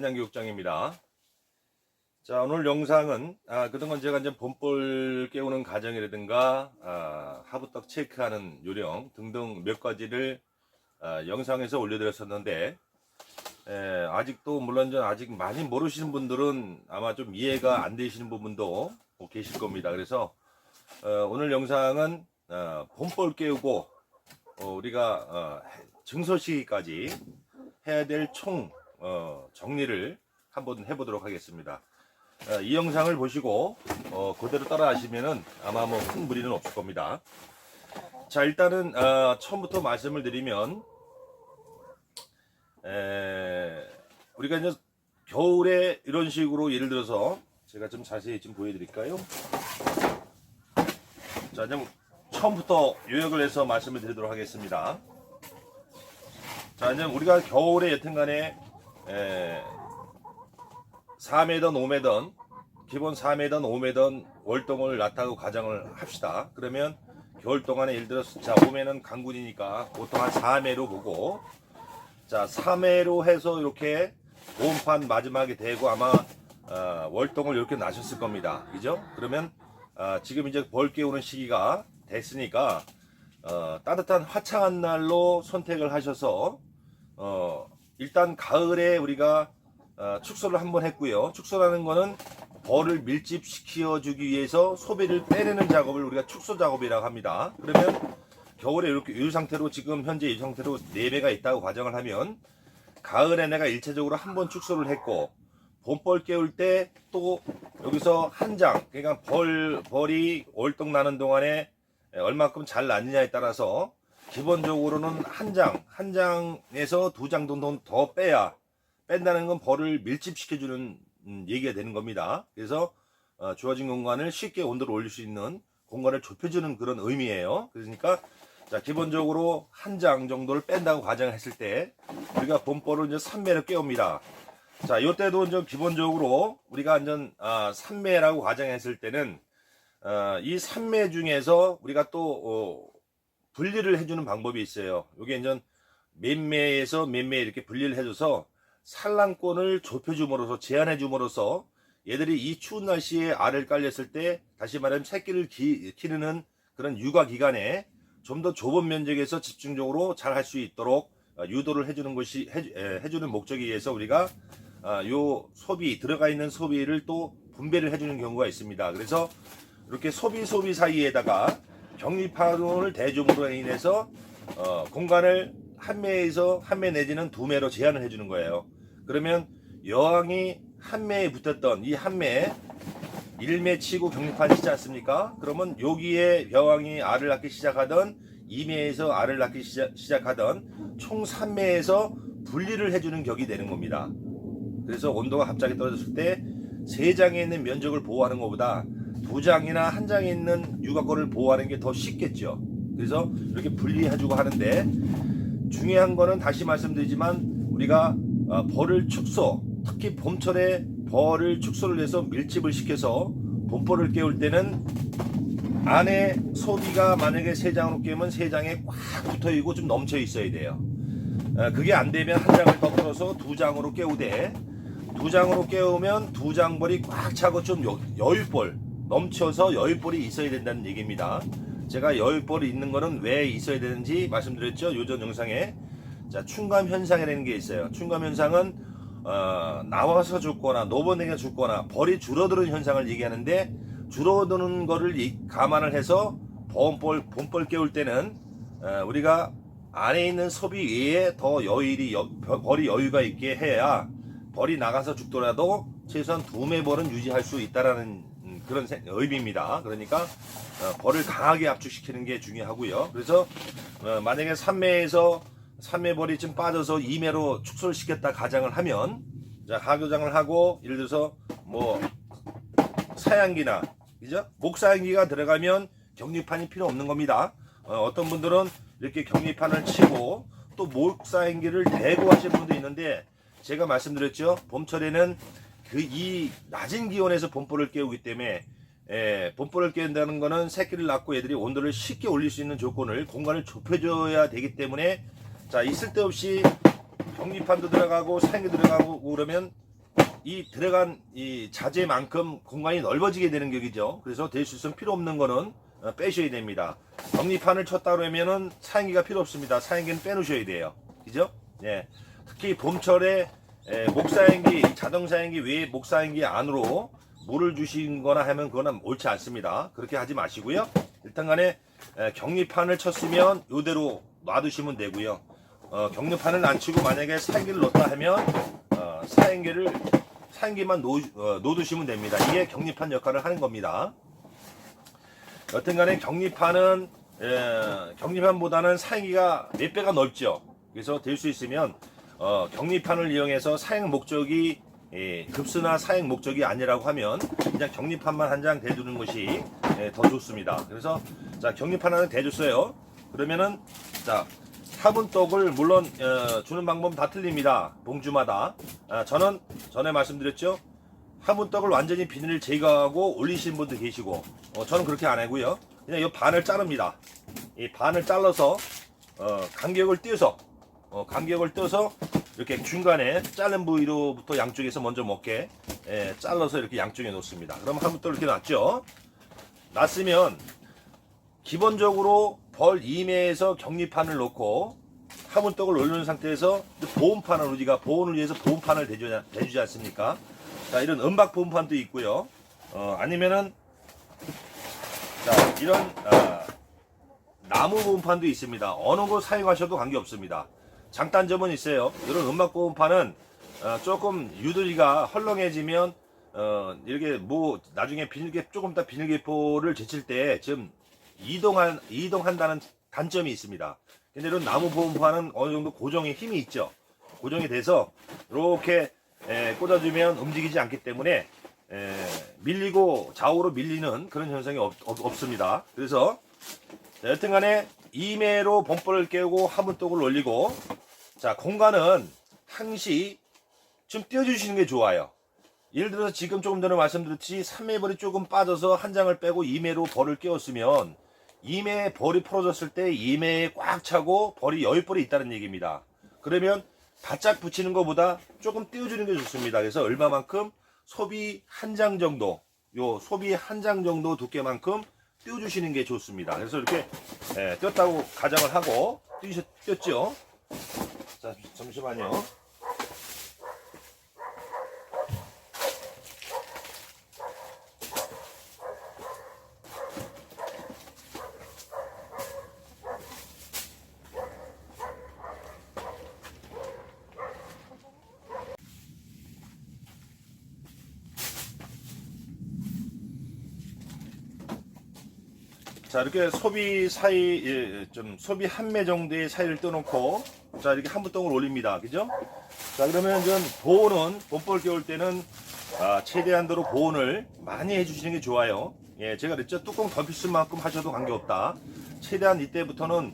한양교육장입니다. 자, 오늘 영상은 그동안 제가 이제 봄볼 깨우는 과정이라든가 하부떡 체크하는 요령 등등 몇 가지를 영상에서 올려드렸었는데, 아직도 물론 아직 많이 모르시는 분들은 아마 좀 이해가 안 되시는 부분도 계실 겁니다. 그래서 오늘 영상은 봄볼 깨우고 우리가 증서시기까지 해야 될 총 정리를 한번 해보도록 하겠습니다. 이 영상을 보시고 그대로 따라 하시면은 아마 뭐 큰 무리는 없을 겁니다. 자, 일단은 처음부터 말씀을 드리면 우리가 이제 겨울에 이런 식으로 예를 들어서 제가 좀 자세히 좀 보여드릴까요? 자, 좀 처음부터 요약을 해서 말씀을 드리도록 하겠습니다. 자, 이제 우리가 겨울에 여튼간에 4매던 5매던 기본 4매던 5매던 월동을 낳다고 가정을 합시다. 그러면 겨울 동안에 예를 들어서 자 5매는 강군이니까 보통 한 4매로 보고, 자 3매로 해서 이렇게 보온판 마지막에 대고 아마 월동을 이렇게 나셨을 겁니다. 그죠? 그러면 지금 이제 벌 깨우는 시기가 됐으니까 따뜻한 화창한 날로 선택을 하셔서 일단 가을에 우리가 축소를 한번 했고요. 축소라는 거는 벌을 밀집시켜 주기 위해서 소비를 빼내는 작업을 우리가 축소 작업이라고 합니다. 그러면 겨울에 이렇게 이 상태로 지금 현재 이 상태로 4매가 있다고 가정을 하면 가을에 내가 일차적으로 한번 축소를 했고, 봄벌 깨울 때 또 여기서 한 장, 그러니까 벌이 월동 나는 동안에 얼마큼 잘 났느냐에 따라서 기본적으로는 한 장에서 2장 정도 더 뺀다는 건 벌을 밀집시켜주는 얘기가 되는 겁니다. 그래서 주어진 공간을 쉽게 온도를 올릴 수 있는 공간을 좁혀주는 그런 의미예요. 그러니까 자, 기본적으로 한 장 정도를 뺀다고 가정했을 때 우리가 봄벌을 이제 3매를 깨웁니다. 자, 이때도 이제 기본적으로 우리가 완전 3매라고 가정했을 때는 이 3매 중에서 우리가 또 분리를 해주는 방법이 있어요. 이게 이제 몇 매에서 몇 매 이렇게 분리를 해줘서 산란권을 좁혀줌으로써 제한해줌으로써 얘들이 이 추운 날씨에 알을 깔렸을 때 다시 말하면 새끼를 기르는 그런 육아 기간에 좀 더 좁은 면적에서 집중적으로 잘 할 수 있도록 유도를 해주는 것이 해주는 목적에 의해서 우리가 요 들어가 있는 소비를 또 분배를 해주는 경우가 있습니다. 그래서 이렇게 소비 사이에다가 격리판을 대줌으로 인해서 공간을 한 매 내지는 2매로 제한을 해주는 거예요. 그러면 여왕이 한 매에 붙었던 이 한 매 1매 치고 격리판 치지 않습니까? 그러면 여기에 여왕이 알을 낳기 시작하던 2매에서 알을 낳기 시작하던 총 3매에서 분리를 해주는 격이 되는 겁니다. 그래서 온도가 갑자기 떨어졌을 때 3장에 있는 면적을 보호하는 것보다 2장이나 1장에 있는 육아권을 보호하는 게 더 쉽겠죠. 그래서 이렇게 분리해주고 하는데, 중요한 거는 다시 말씀드리지만 우리가 벌을 축소, 특히 봄철에 벌을 축소를 해서 밀집을 시켜서 봄벌을 깨울 때는 안에 소비가 만약에 3장으로 깨우면 3장에 꽉 붙어있고 좀 넘쳐 있어야 돼요. 그게 안 되면 한 장을 더 풀어서 2장으로 깨우되, 2장으로 깨우면 2장 벌이 꽉 차고 좀 여유벌, 넘쳐서 여유벌이 있어야 된다는 얘기입니다. 제가 여유벌이 있는 거는 왜 있어야 되는지 말씀드렸죠. 요전 영상에. 자, 충감 현상이라는 게 있어요. 충감 현상은 나와서 죽거나 노번내가 죽거나 벌이 줄어드는 현상을 얘기하는데, 줄어드는 거를 감안을 해서 봄벌 깨울 때는 우리가 안에 있는 소비 외에 더 벌이 여유가 있게 해야 벌이 나가서 죽더라도 최소한 2매 벌은 유지할 수 있다라는 그런 의미입니다. 그러니까 벌을 강하게 압축시키는 게 중요하고요. 그래서 만약에 3매 벌이 좀 빠져서 2매로 축소를 시켰다 가정을 하면, 자, 하교장을 하고 예를 들어서 뭐 사양기나 그죠? 목사양기가 들어가면 격리판이 필요 없는 겁니다. 어떤 분들은 이렇게 격리판을 치고 또 목사양기를 대고 하시는 분도 있는데, 제가 말씀드렸죠. 봄철에는 이 낮은 기온에서 봄벌을 깨우기 때문에 봄벌을 깨운다는 거는 새끼를 낳고 애들이 온도를 쉽게 올릴 수 있는 조건을, 공간을 좁혀줘야 되기 때문에, 자, 있을 데 없이 격리판도 들어가고 사양기 들어가고 그러면 이 들어간 이 자재만큼 공간이 넓어지게 되는 격이죠. 그래서 될 수 있으면 필요 없는 거는 빼셔야 됩니다. 격리판을 쳤다 그러면은 사행기가 필요 없습니다. 사행기는 빼놓으셔야 돼요. 그죠? 예. 특히 봄철에 목사행기, 자동사행기 외에 목사행기 안으로 물을 주신 거나 하면 그거는 옳지 않습니다. 그렇게 하지 마시고요. 일단 간에 격리판을 쳤으면 이대로 놔두시면 되고요. 격리판을 안 치고 만약에 사행기를 넣었다 하면 사행기만 놓두시면 됩니다. 이게 격리판 역할을 하는 겁니다. 여튼 간에 격리판은 격리판보다는 사행기가 몇 배가 넓죠. 그래서 될 수 있으면 격리판을 이용해서 사행 목적이 급수나 사행 목적이 아니라고 하면 그냥 격리판만 한 장 대두는 것이 더 좋습니다. 그래서 자, 격리판 하나 대줬어요. 그러면은 자, 화분떡을 물론 주는 방법은 다 틀립니다. 봉주마다. 저는 전에 말씀드렸죠. 화분떡을 완전히 비닐을 제거하고 올리시는 분도 계시고 저는 그렇게 안 하고요. 그냥 이 반을 자릅니다. 이 반을 잘라서 간격을 띄어서 이렇게 중간에 자른 부위로부터 양쪽에서 먼저 먹게 잘라서 이렇게 양쪽에 놓습니다. 그럼 화분떡을 이렇게 놨죠. 놨으면 기본적으로 벌 2매에서 격리판을 놓고 화분떡을 올리는 상태에서 보온판을 우리가 보온을 위해서 보온판을 대주지 않습니까? 자, 이런 은박 보온판도 있고요. 아니면은 자, 이런 나무 보온판도 있습니다. 어느 거 사용하셔도 관계없습니다. 장단점은 있어요. 이런 은박 보온판은 조금 유들기가 헐렁해지면 이렇게 뭐 나중에 조금 이따 비닐계포를 제칠 때 지금 이동한다는 단점이 있습니다. 근데 이런 나무 보온판은 어느 정도 고정에 힘이 있죠. 고정이 돼서 이렇게 꽂아주면 움직이지 않기 때문에 밀리고 좌우로 밀리는 그런 현상이 없습니다. 그래서 여튼간에 2매로 봄벌을 깨우고 화분떡을 올리고 자, 공간은 항시 좀 띄워주시는 게 좋아요. 예를 들어서 지금 조금 전에 말씀드렸듯이 3매 벌이 조금 빠져서 한 장을 빼고 2매로 벌을 깨웠으면 2매에 벌이 풀어졌을 때 2매에 꽉 차고 벌이 10벌이 있다는 얘기입니다. 그러면 바짝 붙이는 것보다 조금 띄워주는 게 좋습니다. 그래서 얼마만큼 소비 한 장 정도, 소비 한 장 정도 두께만큼 띄워주시는 게 좋습니다. 그래서 이렇게 띄었다고 가정을 하고 띄었죠. 자, 잠시만요. 자, 이렇게 소비 사이, 소비 한 매 정도의 사이를 떠놓고, 자, 이렇게 한 분덩을 올립니다. 그죠? 자, 그러면 좀 보온은, 봄벌 겨울 때는, 최대한도로 보온을 많이 해주시는 게 좋아요. 예, 제가 그랬죠? 뚜껑 덮으실 만큼 하셔도 관계없다. 최대한 이때부터는,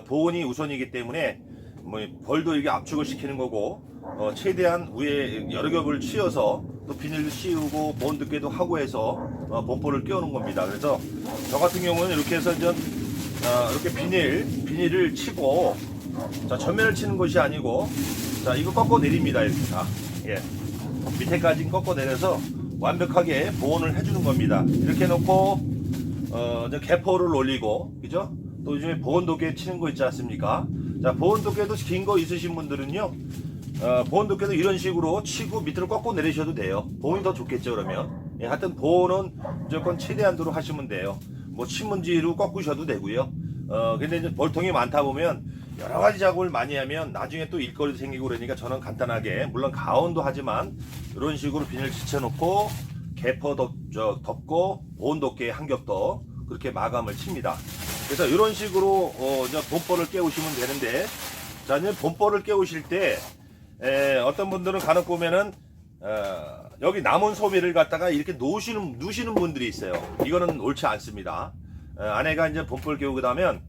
보온이 우선이기 때문에, 뭐, 벌도 이게 압축을 시키는 거고, 최대한 위에 여러 겹을 씌워서 또 비닐도 씌우고 보온 두께도 하고 해서 봄벌을 끼우는 겁니다. 그래서 저 같은 경우는 이렇게 해서 이렇게 비닐을 치고 자, 전면을 치는 것이 아니고 자, 이거 꺾어 내립니다. 이렇게 다 밑에까지 꺾어 내려서 완벽하게 보온을 해주는 겁니다. 이렇게 놓고 개포를 올리고 그죠? 또 요즘에 보온 두께 치는 거 있지 않습니까? 자, 보온 두께도 긴 거 있으신 분들은요. 보온 두께도 이런 식으로 치고 밑으로 꺾고 내리셔도 돼요. 보온이 더 좋겠죠, 그러면. 예, 하여튼 보온은 무조건 최대한도로 하시면 돼요. 뭐 신문지로 꺾으셔도 되고요. 근데 이제 벌통이 많다 보면 여러 가지 작업을 많이 하면 나중에 또 일거리도 생기고 그러니까 저는 간단하게 물론 가온도 하지만 이런 식으로 비닐 지쳐놓고 개퍼 덮고 보온 두께 한 겹 더 그렇게 마감을 칩니다. 그래서 이런 식으로 이제 봄벌을 깨우시면 되는데 자, 이제 봄벌을 깨우실 때 어떤 분들은 간혹 보면은 여기 남은 소비를 갖다가 이렇게 누시는 분들이 있어요. 이거는 옳지 않습니다. 안에가 이제 봄벌 깨우고 나면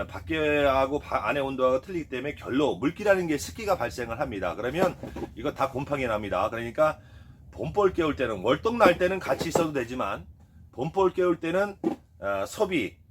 밖에하고 안에 온도가 틀리기 때문에 결로 물기라는 게 습기가 발생을 합니다. 그러면 이거 다 곰팡이 납니다. 그러니까 봄벌 깨울 때는 월동 날 때는 같이 있어도 되지만 봄벌 깨울 때는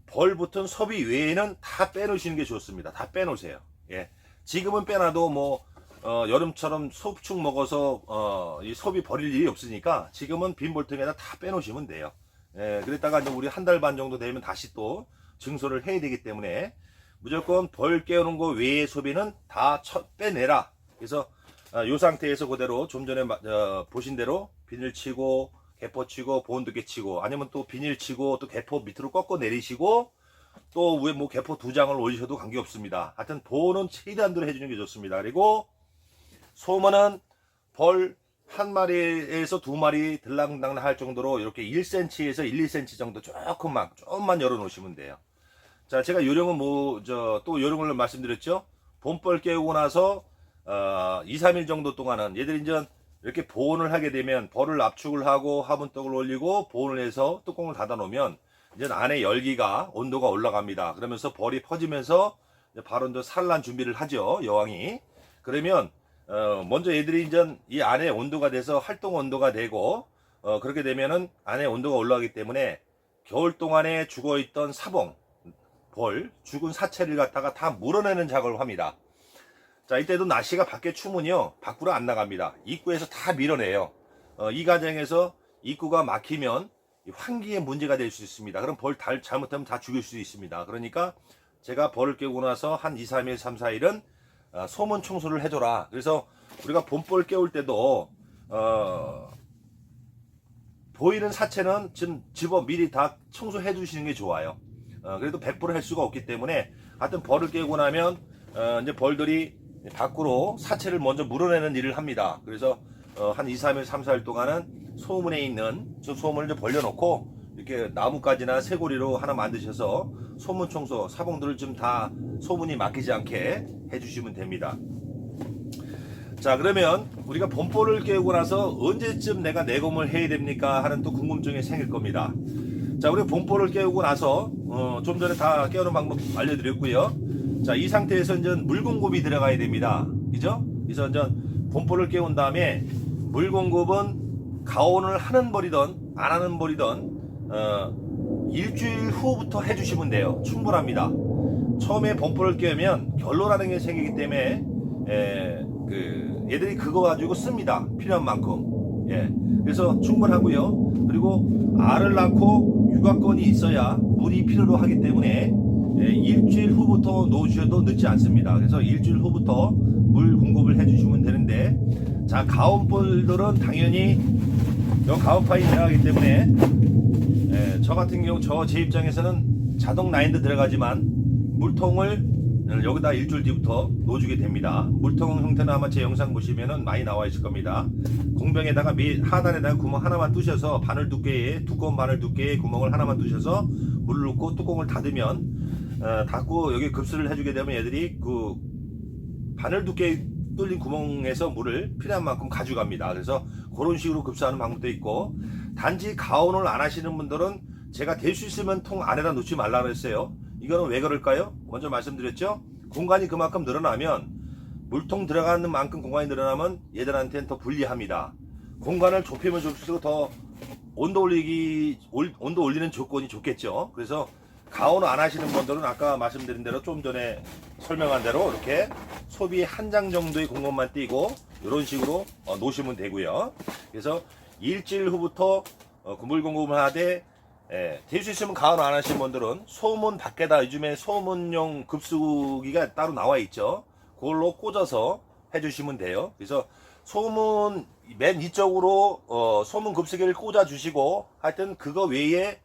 벌 붙은 소비 외에는 다 빼놓으시는 게 좋습니다. 다 빼놓으세요. 예. 지금은 빼놔도 뭐 여름처럼 소축 먹어서 이 소비 버릴 일이 없으니까 지금은 빈 볼통에다 다 빼놓으시면 돼요. 예, 그랬다가 이제 우리 한 달 반 정도 되면 다시 또 증소를 해야 되기 때문에 무조건 벌 깨우는 거 외의 소비는 다 빼내라. 그래서 이 상태에서 그대로 좀 전에 보신 대로 비닐 치고 개포 치고 보온두개 치고 아니면 또 비닐 치고 또 개포 밑으로 꺾어 내리시고 또 위에 뭐 개포 2장을 올리셔도 관계없습니다. 하여튼 보온은 최대한대로 해주는 게 좋습니다. 그리고 소문은 벌 한 마리에서 두 마리 들랑당 할 정도로 이렇게 1cm에서 1, 2cm 정도 조금만 열어 놓으시면 돼요. 자, 제가 요령은 또 요령을 말씀드렸죠. 봄벌 깨우고 나서 2, 3일 정도 동안은 얘들이 이제 이렇게 보온을 하게 되면 벌을 압축을 하고 화분떡을 올리고 보온을 해서 뚜껑을 닫아 놓으면 이제 안에 열기가 온도가 올라갑니다. 그러면서 벌이 퍼지면서 바로 이제 산란 준비를 하죠. 여왕이. 그러면 먼저 얘들이 이제 이 안에 온도가 돼서 활동 온도가 되고 그렇게 되면은 안에 온도가 올라가기 때문에 겨울 동안에 죽어있던 사봉, 벌, 죽은 사체를 갖다가 다 물어내는 작업을 합니다. 자, 이때도 날씨가 밖에 추면요 밖으로 안 나갑니다. 입구에서 다 밀어내요. 이 과정에서 입구가 막히면 환기에 문제가 될 수 있습니다. 그럼 벌 잘못하면 다 죽일 수 있습니다. 그러니까 제가 벌을 깨우고 나서 한 2, 3일, 3, 4일은 소문 청소를 해줘라. 그래서 우리가 봄벌 깨울 때도 보이는 사체는 지금 미리 다 청소해 주시는 게 좋아요. 그래도 100% 할 수가 없기 때문에 하여튼 벌을 깨우고 나면 이제 벌들이 밖으로 사체를 먼저 물어내는 일을 합니다. 그래서 한 2, 3일, 3, 4일 동안은 소문에 있는 소문을 좀 벌려놓고 이렇게 나뭇가지나 쇠고리로 하나 만드셔서 소문 청소, 사봉들을 좀 다 소문이 막히지 않게 해주시면 됩니다. 자, 그러면 우리가 봄벌을 깨우고 나서 언제쯤 내가 내검을 해야 됩니까? 하는 또 궁금증이 생길 겁니다. 자, 우리가 봄벌을 깨우고 나서 좀 전에 다 깨우는 방법 알려드렸고요. 자, 이 상태에서 이제 물 공급이 들어가야 됩니다. 그죠? 그래서 이제 봄벌을 깨운 다음에 물 공급은 가온을 하는 벌이든 안 하는 벌이든 일주일 후부터 해주시면 돼요. 충분합니다. 처음에 봄벌을 깨우면 결로라는 게 생기기 때문에 얘들이 그거 가지고 씁니다. 필요한 만큼. 예. 그래서 충분하고요. 그리고 알을 낳고 육아권이 있어야 물이 필요로 하기 때문에 일주일 후부터 놓으셔도 늦지 않습니다. 그래서 일주일 후부터 물 공급을 해주시면 되는데, 자, 가온벌들은 당연히 가온파이 들어가기 때문에 저 같은 경우 제 입장에서는 자동 라인도 들어가지만 물통을 여기다 일주일 뒤부터 놓아주게 됩니다. 물통 형태는 아마 제 영상 보시면은 많이 나와 있을 겁니다. 공병에다가 하단에다가 구멍 하나만 뚫으셔서 두꺼운 바늘 두께의 구멍을 하나만 뚫으셔서 물을 넣고 뚜껑을 닫으면 닫고 여기 급수를 해주게 되면 얘들이 그 바늘 두께 뚫린 구멍에서 물을 필요한 만큼 가져갑니다. 그래서 그런 식으로 급수하는 방법도 있고, 단지 가온을 안 하시는 분들은 제가 될 수 있으면 통 안에다 놓지 말라 그랬어요. 이거는 왜 그럴까요? 먼저 말씀드렸죠. 공간이 그만큼 늘어나면, 물통 들어가는 만큼 공간이 늘어나면 얘들한테는 더 불리합니다. 공간을 좁히면 좁힐수록 더 온도 올리는 조건이 좋겠죠. 그래서 가온 안 하시는 분들은 아까 말씀드린 대로 좀 전에 설명한 대로 이렇게 소비 한 장 정도의 공간만 띄고 이런 식으로 놓으시면 되고요. 그래서 일주일 후부터 물 공급을 하되, 될 수 있으면 가온 안 하시는 분들은 소문 밖에다 요즘에 소문용 급수기가 따로 나와 있죠. 그걸로 꽂아서 해주시면 돼요. 그래서 소문 맨 이쪽으로 소문 급수기를 꽂아 주시고, 하여튼 그거 외에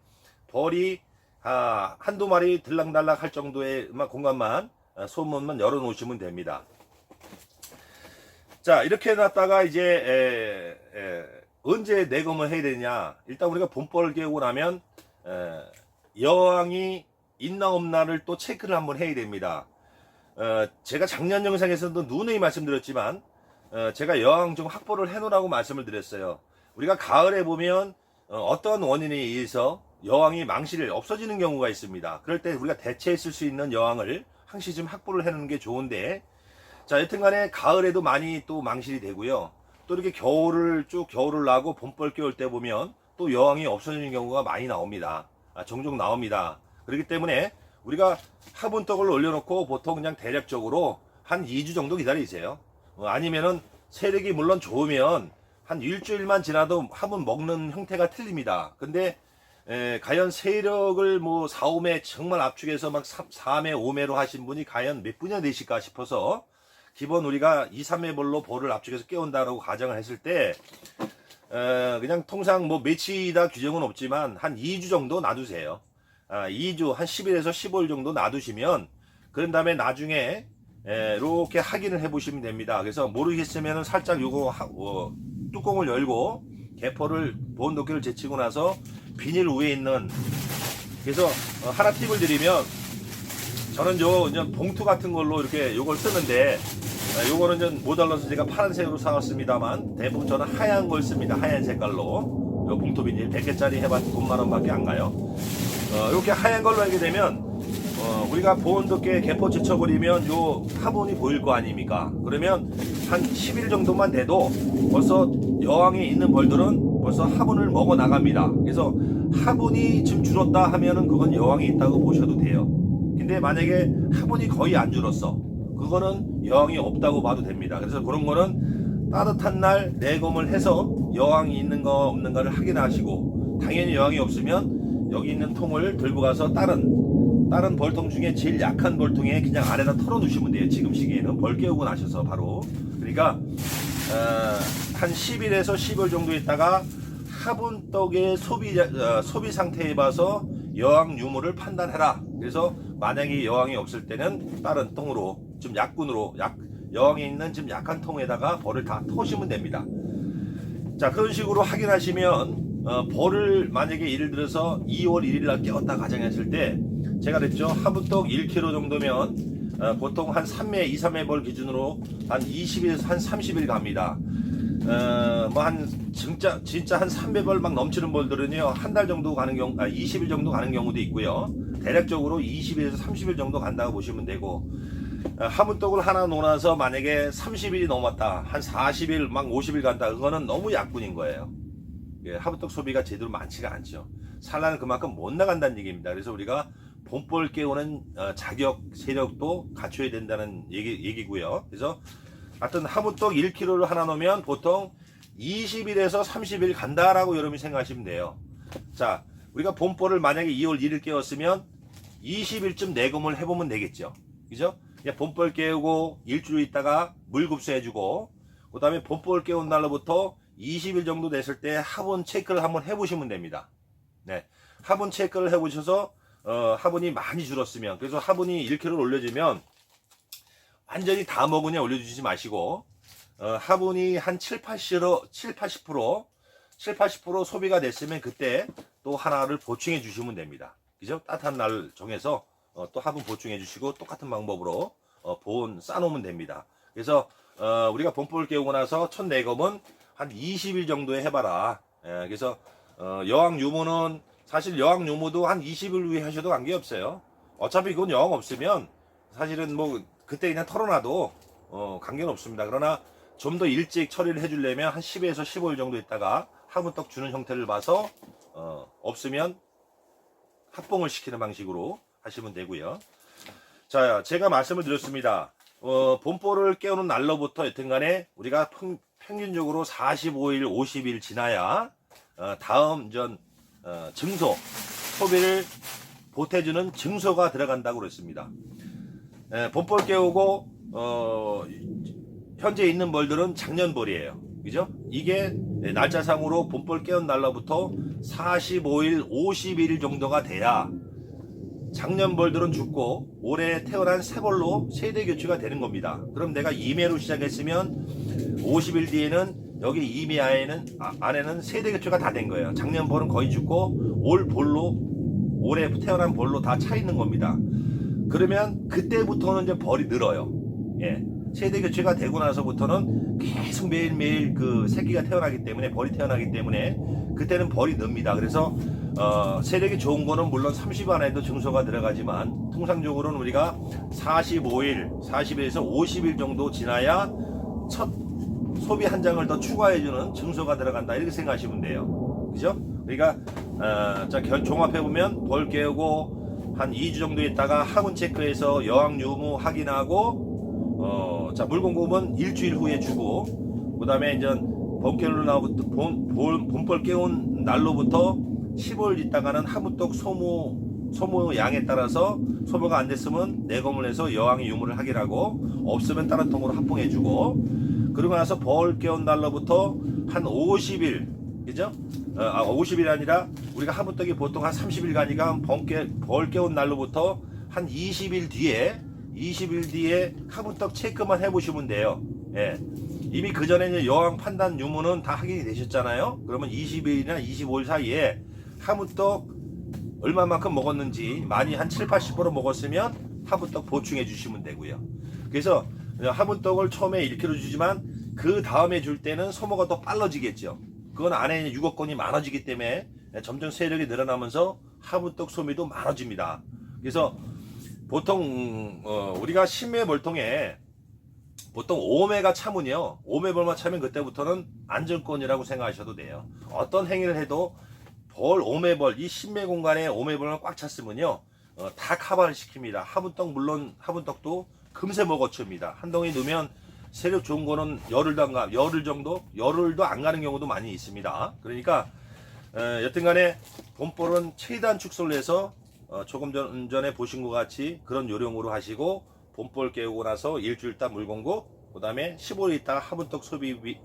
벌이 한두 마리 들락날락 할 정도의 공간만 소문만 열어 놓으시면 됩니다. 자, 이렇게 해놨다가 이제 언제 내검을 해야 되냐. 일단 우리가 봄벌을 깨우고 나면 여왕이 있나 없나를 또 체크를 한번 해야 됩니다. 제가 작년 영상에서도 누누이 말씀드렸지만 제가 여왕 좀 확보를 해놓으라고 말씀을 드렸어요. 우리가 가을에 보면 어떤 원인에 의해서 여왕이 망실이 없어지는 경우가 있습니다. 그럴 때 우리가 대체했을 수 있는 여왕을 항시 좀 확보를 해놓는 게 좋은데, 자, 여튼간에 가을에도 많이 또 망실이 되고요. 또 이렇게 겨울을 나고 봄벌 깨울 때 보면 또 여왕이 없어지는 경우가 많이 나옵니다. 종종 나옵니다. 그렇기 때문에 우리가 화분떡을 올려놓고 보통 그냥 대략적으로 한 2주 정도 기다리세요. 아니면은 세력이 물론 좋으면 한 일주일만 지나도 화분 먹는 형태가 틀립니다. 근데 과연 세력을 뭐 4, 5매 정말 압축해서 막 4매, 5매로 하신 분이 과연 몇 분이나 되실까 싶어서 기본 우리가 2, 3매 벌로 볼을 압축해서 깨운다라고 가정을 했을 때 그냥 통상 뭐 며칠이다 규정은 없지만 한 2주 정도 놔두세요. 2주 한 10일에서 15일 정도 놔두시면 그런 다음에 나중에 이렇게 확인을 해 보시면 됩니다. 그래서 모르겠으면 살짝 요거 뚜껑을 열고 개포를 보온도끼를 제치고 나서 비닐 위에 있는 그래서 하나 팁을 드리면 저는 요 봉투 같은 걸로 이렇게 요걸 쓰는데 요거는 좀 모자라서 제가 파란색으로 사왔습니다만 대부분 저는 하얀 걸 씁니다. 하얀 색깔로 요 봉투 비닐 100개짜리 해봤자 9만원 밖에 안 가요. 이렇게 하얀 걸로 하게 되면 우리가 보온도끼에 개포 제쳐버리면 요 화분이 보일 거 아닙니까? 그러면 한 10일 정도만 돼도 벌써 여왕에 있는 벌들은 벌써 화분을 먹어 나갑니다. 그래서 화분이 지금 줄었다 하면은 그건 여왕이 있다고 보셔도 돼요. 근데 만약에 화분이 거의 안 줄었어. 그거는 여왕이 없다고 봐도 됩니다. 그래서 그런 거는 따뜻한 날 내검을 해서 여왕이 있는가 없는가를 확인하시고 당연히 여왕이 없으면 여기 있는 통을 들고 가서 다른 벌통 중에 제일 약한 벌통에 그냥 안에다 털어 놓으시면 돼요. 지금 시기에는 벌 깨우고 나셔서 바로. 그러니까 한 10일에서 10일 정도 있다가 화분떡의 소비 상태에 봐서 여왕 유무를 판단해라. 그래서 만약에 여왕이 없을 때는 다른 통으로 좀 약군으로 여왕이 있는 좀 약한 통에다가 벌을 다 터시면 됩니다. 자, 그런 식으로 확인하시면 벌을 만약에 예를 들어서 2월 1일 날 깨웠다 가정했을 때 제가 그랬죠. 화분떡 1kg 정도면 보통 한 3매, 2, 3매 벌 기준으로 한 20일에서 한 30일 갑니다. 뭐 진짜 한 300벌 막 넘치는 벌들은요, 한 달 정도 가는 경우, 20일 정도 가는 경우도 있고요. 대략적으로 20일에서 30일 정도 간다고 보시면 되고, 화분떡을 하나 놓아서 만약에 30일이 넘었다, 한 40일, 막 50일 간다, 그거는 너무 약분인 거예요. 예, 화분떡 소비가 제대로 많지가 않죠. 산란은 그만큼 못 나간다는 얘기입니다. 그래서 우리가 봄벌 깨우는 자격, 세력도 갖춰야 된다는 얘기고요. 그래서 하여튼 화분떡 1kg를 하나 놓으면 보통 20일에서 30일 간다라고 여러분이 생각하시면 돼요. 자, 우리가 봄벌을 만약에 2월 1일 깨웠으면 20일쯤 내검을 해보면 되겠죠. 그죠? 봄벌 깨우고 일주일 있다가 물급수 해주고, 그 다음에 봄벌 깨운 날로부터 20일 정도 됐을 때 화분 체크를 한번 해보시면 됩니다. 네, 화분 체크를 해보셔서 화분이 많이 줄었으면, 그래서 화분이 1kg를 올려주면 완전히 다 먹으냐 올려주지 마시고 화분이 한 80% 소비가 됐으면 그때 또 하나를 보충해 주시면 됩니다. 그죠? 따뜻한 날 정해서 또 화분 보충해 주시고 똑같은 방법으로 보온 싸놓으면 됩니다. 그래서 우리가 봄벌 깨우고 나서 첫 내검은 한 20일 정도에 해봐라. 그래서 여왕 유무는 사실 여왕 유무도 한 20일 후에 하셔도 관계없어요. 어차피 그건 여왕 없으면 사실은 뭐 그때 그냥 털어놔도 관계는 없습니다. 그러나 좀 더 일찍 처리를 해주려면 한 10에서 15일 정도 있다가 화분떡 주는 형태를 봐서 없으면 합봉을 시키는 방식으로 하시면 되고요. 자, 제가 말씀을 드렸습니다. 봄벌을 깨우는 날로부터 여튼간에 우리가 평균적으로 45일, 50일 지나야 다음 증소, 소비를 보태주는 증소가 들어간다고 그랬습니다. 봄벌 깨우고 현재 있는 벌들은 작년벌이에요. 그죠? 이게 날짜상으로 봄벌 깨운 날로부터 45일, 51일 정도가 돼야 작년 벌들은 죽고 올해 태어난 새 벌로 세대 교체가 되는 겁니다. 그럼 내가 2매로 시작했으면 50일 뒤에는 여기 2매 안에는 세대 교체가 다 된 거예요. 작년 벌은 거의 죽고 올해 태어난 벌로 다 차 있는 겁니다. 그러면 그때부터는 이제 벌이 늘어요. 예. 세대 교체가 되고 나서부터는 계속 매일매일 그 새끼가 태어나기 때문에, 벌이 태어나기 때문에 그때는 벌이 늡니다. 그래서 세력이 좋은 거는 물론 30 안에도 증소가 들어가지만 통상적으로는 우리가 40일에서 50일 정도 지나야 첫 소비 한 장을 더 추가해주는 증소가 들어간다, 이렇게 생각하시면 돼요. 그죠? 그러니까 종합해보면 벌 깨우고 한 2주 정도 있다가 화분 체크해서 여왕 유무 확인하고 자, 물 공급은 일주일 후에 주고, 그 다음에 이제 번개로 나부터 봄벌 깨운 날로부터 15일 있다가는 하무떡 소모 양에 따라서 소모가 안 됐으면 내검을 해서 여왕이 유무를 하게 하고, 없으면 다른 통으로 합봉해 주고, 그러고 나서 벌 깨운 날로부터 한 50일, 그죠? 50일이 아니라 우리가 하무떡이 보통 한 30일 가니까 벌 깨운 날로부터 한 20일 뒤에 하무떡 체크만 해보시면 돼요. 예. 이미 그 전에 여왕 판단 유무는 다 확인이 되셨잖아요. 그러면 20일이나 25일 사이에 하무떡 얼마만큼 먹었는지 많이 한 7, 80% 먹었으면 하무떡 보충해 주시면 되고요. 그래서 하무떡을 처음에 1kg 주지만 그 다음에 줄 때는 소모가 더 빨라지겠죠. 그건 안에 유거권이 많아지기 때문에 점점 세력이 늘어나면서 하무떡 소비도 많아집니다. 그래서 보통 우리가 신매벌통에 보통 5매가 차면요, 5매벌만 차면 그때부터는 안정권이라고 생각하셔도 돼요. 어떤 행위를 해도 벌 5매벌, 이 신매 공간에 5매벌만 꽉 찼으면요, 다 카바를 시킵니다. 하분떡, 물론 하분떡도 금세 먹어칩니다. 한 덩이 넣으면 세력 좋은 거는 열흘도 안 가는 경우도 많이 있습니다. 그러니까 여튼간에 봄벌은 최대한 축소를 해서 조금 전에 보신 것 같이 그런 요령으로 하시고, 봄벌 깨우고 나서 일주일 있다 물 공급, 그 다음에 15일 있다가 하분떡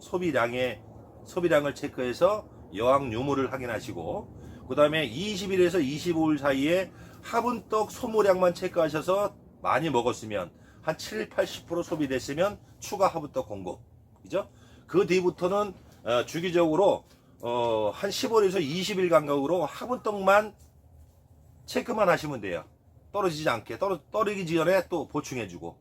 소비량을 체크해서 여왕 유무를 확인하시고, 그 다음에 20일에서 25일 사이에 하분떡 소모량만 체크하셔서 많이 먹었으면 한 7, 80% 소비됐으면 추가 하분떡 공급, 그죠? 그 뒤부터는 주기적으로 한 15일에서 20일 간격으로 하분떡만 체크만 하시면 돼요. 떨어지지 않게, 떨어지기 전에 또 보충해주고.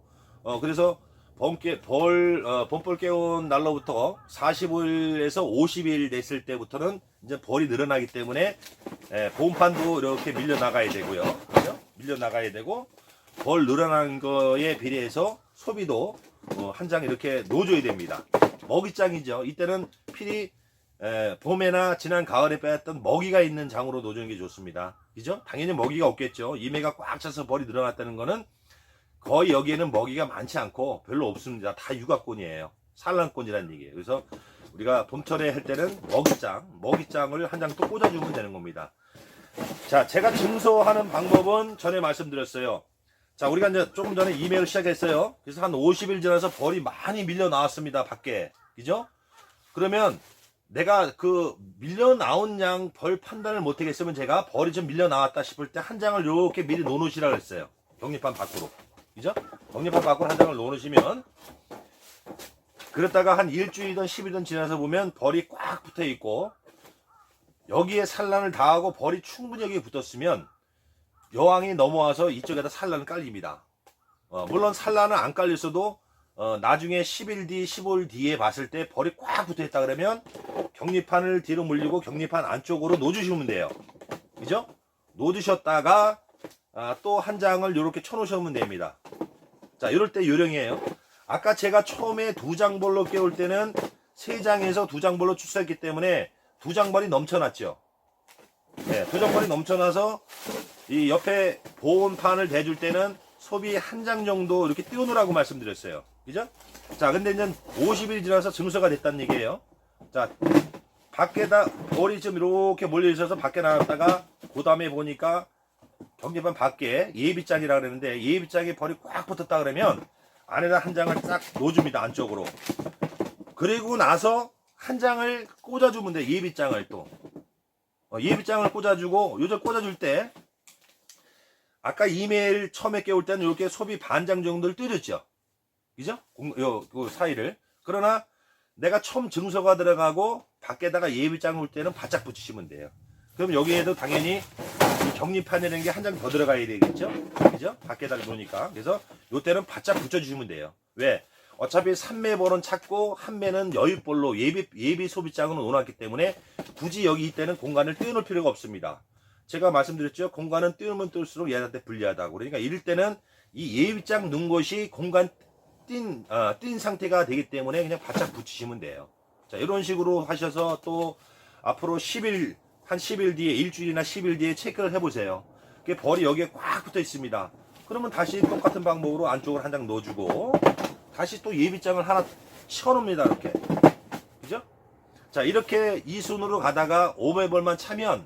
그래서 봄벌 깨운 날로부터 45일에서 50일 됐을 때부터는 이제 벌이 늘어나기 때문에 보온판도 이렇게 밀려 나가야 되고요. 그죠? 밀려 나가야 되고, 벌 늘어나는 거에 비례해서 소비도 한 장 이렇게 놓줘야 됩니다. 먹이장이죠. 이때는 필히 봄에나 지난 가을에 빼앗던 먹이가 있는 장으로 놓주는 게 좋습니다. 그죠? 당연히 먹이가 없겠죠. 이매가 꽉 차서 벌이 늘어났다는 거는 거의 여기에는 먹이가 많지 않고 별로 없습니다. 다 육아권이에요. 산란권이라는 얘기예요. 그래서 우리가 봄철에 할 때는 먹이장을 한 장 또 꽂아주면 되는 겁니다. 자, 제가 증소하는 방법은 전에 말씀드렸어요. 자, 우리가 이제 조금 전에 이메일 시작했어요. 그래서 한 50일 지나서 벌이 많이 밀려 나왔습니다. 밖에. 그죠? 그러면 내가 그 밀려 나온 양 벌 판단을 못 하겠으면 제가 벌이 좀 밀려 나왔다 싶을 때 한 장을 이렇게 미리 놓으시라 그랬어요. 격리판 밖으로. 그죠? 격리판 밖으로 한 장을 놓으시면, 그랬다가 한 일주일이든 10일이든 지나서 보면 벌이 꽉 붙어 있고, 여기에 산란을 다 하고 벌이 충분히 여기에 붙었으면 여왕이 넘어와서 이쪽에다 산란을 깔립니다. 물론 산란은 안 깔렸어도 나중에 10일 뒤, 15일 뒤에 봤을 때 벌이 꽉 붙어 있다 그러면 격리판을 뒤로 물리고 격리판 안쪽으로 놓으시면 돼요. 그죠? 놓으셨다가 또 한 장을 이렇게 쳐놓으시면 됩니다. 자, 이럴 때 요령이에요. 아까 제가 처음에 2장 벌로 깨울 때는 3장에서 2장 벌로 출사했기 때문에 2장 벌이 넘쳐났죠. 네, 2장 벌이 넘쳐나서 이 옆에 보온판을 대줄 때는 소비 한 장 정도 이렇게 띄워놓으라고 말씀드렸어요. 그죠? 자, 근데 이제 50일이 지나서 증서가 됐다는 얘기예요. 자, 밖에다 벌이 좀 이렇게 몰려 있어서 밖에 나갔다가 그 다음에 보니까 격리판 밖에 예비장이라 그러는데, 예비장에 벌이 꽉 붙었다 그러면 안에다 한 장을 딱 놓아줍니다. 안쪽으로. 그리고 나서 한 장을 꽂아주면 돼. 예비장을 또 예비장을 꽂아주고, 요즘 꽂아줄 때 아까 이메일 처음에 깨울 때는 이렇게 소비 반장 정도를 뜨렸죠. 그죠? 요 사이를. 그러나 내가 처음 증서가 들어가고 밖에다가 예비장을 올 때는 바짝 붙이시면 돼요. 그럼 여기에도 당연히 격리판이라는 게 한 장 더 들어가야 되겠죠? 그죠? 밖에다가 놓으니까. 그래서 요때는 바짝 붙여주시면 돼요. 왜? 어차피 3매벌은 찾고 한 매는 여윳벌로 예비 소비장으로 놓아놨기 때문에 굳이 여기 이때는 공간을 띄워놓을 필요가 없습니다. 제가 말씀드렸죠. 공간은 띄우면 띄울수록 얘한테 불리하다고. 그러니까 이럴 때는 이 예비장 넣은 것이 공간 띈 상태가 되기 때문에 그냥 바짝 붙이시면 돼요. 자, 이런 식으로 하셔서 또 앞으로 한 10일 뒤에, 일주일이나 10일 뒤에 체크를 해보세요. 벌이 여기에 꽉 붙어 있습니다. 그러면 다시 똑같은 방법으로 안쪽으로 한 장 넣어주고, 다시 또 예비장을 하나 쳐놓습니다. 이렇게. 그죠? 자, 이렇게 이 순으로 가다가 5매벌만 차면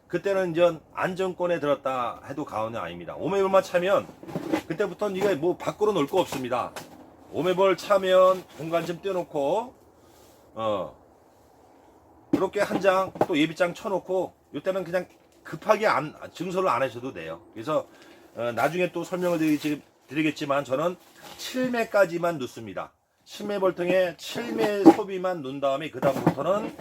그때는 이제 안정권에 들었다 해도 과언이 아닙니다. 5매벌만 차면 그때부터는 이게 뭐 밖으로 놀 거 없습니다. 5매벌 차면 공간 좀 떼놓고 그렇게 한 장 또 예비장 쳐놓고 이때는 그냥 급하게 증설을 안 하셔도 돼요. 그래서 나중에 또 설명을 드리겠지만 저는 7매까지만 넣습니다. 10매 벌통에 7매 소비만 넣은 다음에 그 다음부터는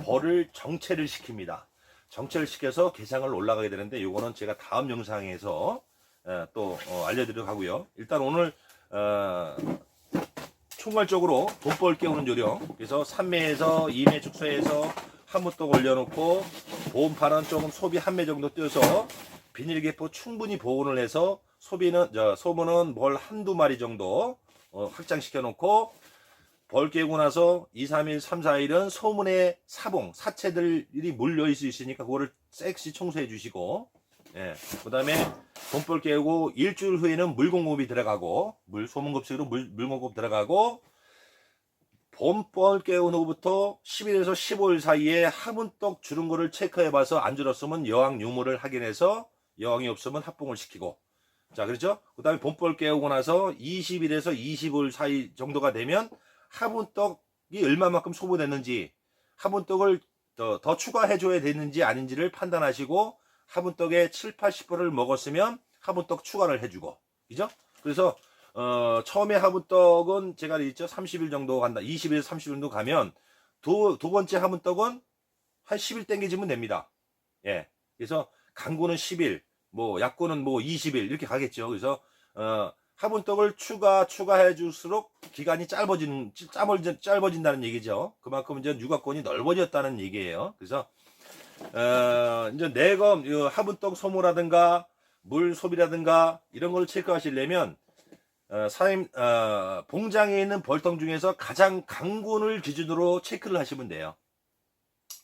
벌을 정체를 시킵니다. 정체를 시켜서 개상을 올라가게 되는데 이거는 제가 다음 영상에서 또 알려드리도록 하고요. 일단 오늘 총괄적으로 돈벌 깨우는 요령, 그래서 3매에서 2매 축소해서 한무떡 올려놓고 보온판은 조금 소비 1매 정도 떼서 비닐개포 충분히 보온을 해서 소문은 벌 한두 마리 정도 확장시켜 놓고 벌 깨고 나서 2, 3일, 3, 4일은 소문에 사체들이 물려 있을 수 있으니까 그거를 섹시 청소해 주시고, 예. 그 다음에 돈벌 깨고 일주일 후에는 물 공급이 들어가고, 소문급식으로 물 공급 들어가고, 봄벌 깨운 후부터 10일에서 15일 사이에 화분떡 주는 거를 체크해 봐서 안 줄었으면 여왕 유무를 확인해서 여왕이 없으면 합봉을 시키고, 자, 그렇죠? 그 다음에 봄벌 깨우고 나서 20일에서 25일 사이 정도가 되면 화분떡이 얼마만큼 소모됐는지, 화분떡을 더 추가해줘야 되는지 아닌지를 판단하시고, 화분떡에 7, 80%를 먹었으면 화분떡 추가를 해주고, 그죠? 그래서, 처음에 화분떡은 제가 있죠? 30일 정도 간다. 20일에서 30일 정도 가면, 두 번째 화분떡은 한 10일 땡겨지면 됩니다. 예. 그래서, 강구는 10일, 약구는 20일, 이렇게 가겠죠. 그래서, 화분떡을 추가해 줄수록 기간이 짧아진다는 얘기죠. 그만큼 이제 유가권이 넓어졌다는 얘기예요. 그래서 이제 내검 화분떡 소모라든가 물 소비라든가 이런 걸 체크하시려면 봉장에 있는 벌통 중에서 가장 강군을 기준으로 체크를 하시면 돼요.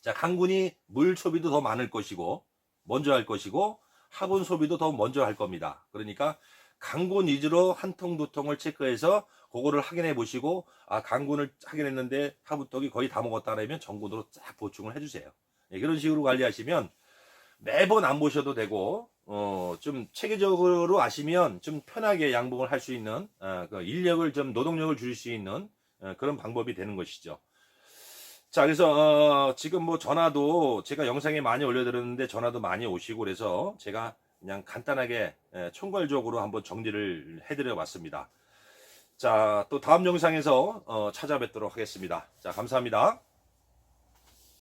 자, 강군이 물 소비도 더 많을 것이고 먼저 할 것이고 화분 소비도 더 먼저 할 겁니다. 그러니까 강군 위주로 한 통, 두 통을 체크해서 그거를 확인해 보시고, 강군을 확인했는데 화분떡이 거의 다 먹었다 그러면 전군으로 쫙 보충을 해주세요. 네, 그런 식으로 관리하시면 매번 안 보셔도 되고, 좀 체계적으로 아시면 좀 편하게 양봉을 할 수 있는, 인력을 노동력을 줄일 수 있는 그런 방법이 되는 것이죠. 자, 그래서 지금 전화도 제가 영상에 많이 올려드렸는데 전화도 많이 오시고 그래서 제가 그냥 간단하게 총괄적으로 한번 정리를 해드려 봤습니다. 자, 또 다음 영상에서 찾아뵙도록 하겠습니다. 자, 감사합니다.